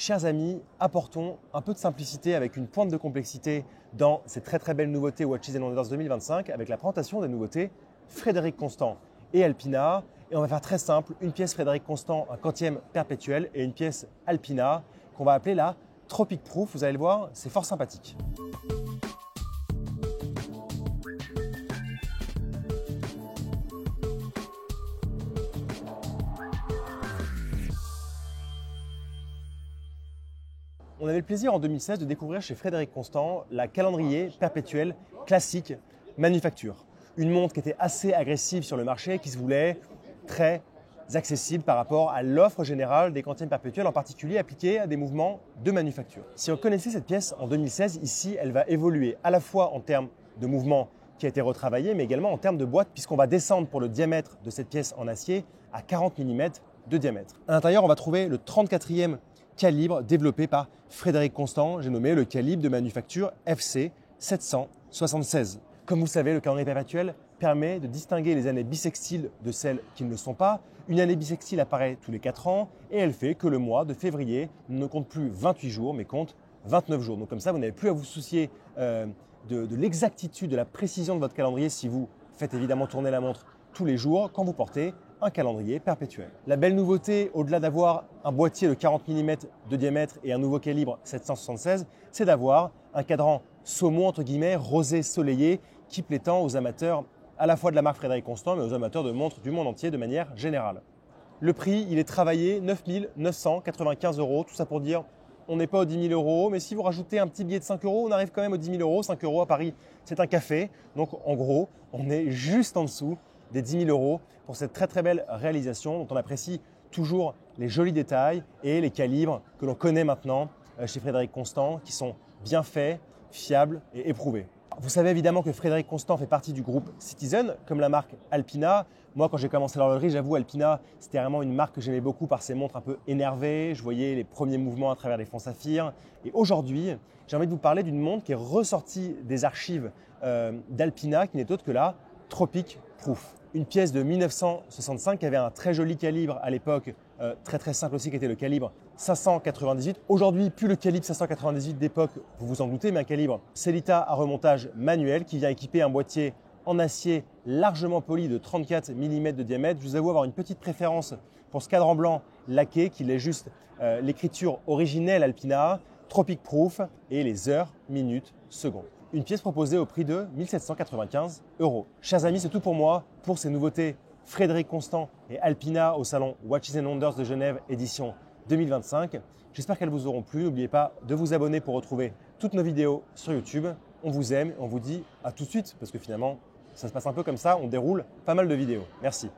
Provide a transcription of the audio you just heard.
Chers amis, apportons un peu de simplicité avec une pointe de complexité dans ces très belles nouveautés Watches & Wonders 2025 avec la présentation des nouveautés Frédéric Constant et Alpina. Et on va faire très simple, une pièce Frédéric Constant, un quantième perpétuel et une pièce Alpina qu'on va appeler la Tropic Proof. Vous allez le voir, c'est fort sympathique. On avait le plaisir en 2016 de découvrir chez Frédéric Constant la calendrier perpétuel classique manufacture. Une montre qui était assez agressive sur le marché, qui se voulait très accessible par rapport à l'offre générale des quantièmes perpétuels, en particulier appliquée à des mouvements de manufacture. Si on connaissait cette pièce en 2016, ici, elle va évoluer à la fois en termes de mouvement qui a été retravaillé, mais également en termes de boîte, puisqu'on va descendre pour le diamètre de cette pièce en acier à 40 mm de diamètre. À l'intérieur, on va trouver le 34e calibre développé par Frédéric Constant, j'ai nommé le calibre de manufacture FC 776. Comme vous le savez, le calendrier perpétuel permet de distinguer les années bissextiles de celles qui ne le sont pas. Une année bissextile apparaît tous les 4 ans et elle fait que le mois de février ne compte plus 28 jours mais compte 29 jours. Donc comme ça, vous n'avez plus à vous soucier de l'exactitude, de la précision de votre calendrier si vous faites évidemment tourner la montre tous les jours quand vous portez un calendrier perpétuel. La belle nouveauté, au-delà d'avoir un boîtier de 40 mm de diamètre et un nouveau calibre 776, c'est d'avoir un cadran saumon, entre guillemets, rosé soleillé, qui plaît tant aux amateurs à la fois de la marque Frédéric Constant, mais aux amateurs de montres du monde entier de manière générale. Le prix, il est travaillé 9 995 €, tout ça pour dire on n'est pas aux 10 000 €, mais si vous rajoutez un petit billet de 5 €, on arrive quand même aux 10 000 €. 5 € à Paris, c'est un café. Donc en gros, on est juste en dessous des 10 000 € pour cette très belle réalisation dont on apprécie toujours les jolis détails et les calibres que l'on connaît maintenant chez Frédéric Constant, qui sont bien faits, fiables et éprouvés. Vous savez évidemment que Frédéric Constant fait partie du groupe Citizen, comme la marque Alpina. Moi, quand j'ai commencé l'horlogerie, j'avoue, Alpina, c'était vraiment une marque que j'aimais beaucoup par ses montres un peu énervées. Je voyais les premiers mouvements à travers les fonds saphir. Et aujourd'hui, j'ai envie de vous parler d'une montre qui est ressortie des archives d'Alpina, qui n'est autre que la Tropic Proof. Une pièce de 1965 qui avait un très joli calibre à l'époque, très simple aussi, qui était le calibre 598. Aujourd'hui, plus le calibre 598 d'époque, vous vous en doutez, mais un calibre Sellita à remontage manuel qui vient équiper un boîtier en acier largement poli de 34 mm de diamètre. Je vous avoue avoir une petite préférence pour ce cadran blanc laqué qui est juste l'écriture originelle Alpina, Tropic Proof et les heures, minutes, secondes. Une pièce proposée au prix de 1 795 €. Chers amis, c'est tout pour moi pour ces nouveautés Frédéric Constant et Alpina au salon Watches & Wonders de Genève édition 2025. J'espère qu'elles vous auront plu. N'oubliez pas de vous abonner pour retrouver toutes nos vidéos sur YouTube. On vous aime et on vous dit à tout de suite parce que finalement, ça se passe un peu comme ça. On déroule pas mal de vidéos. Merci.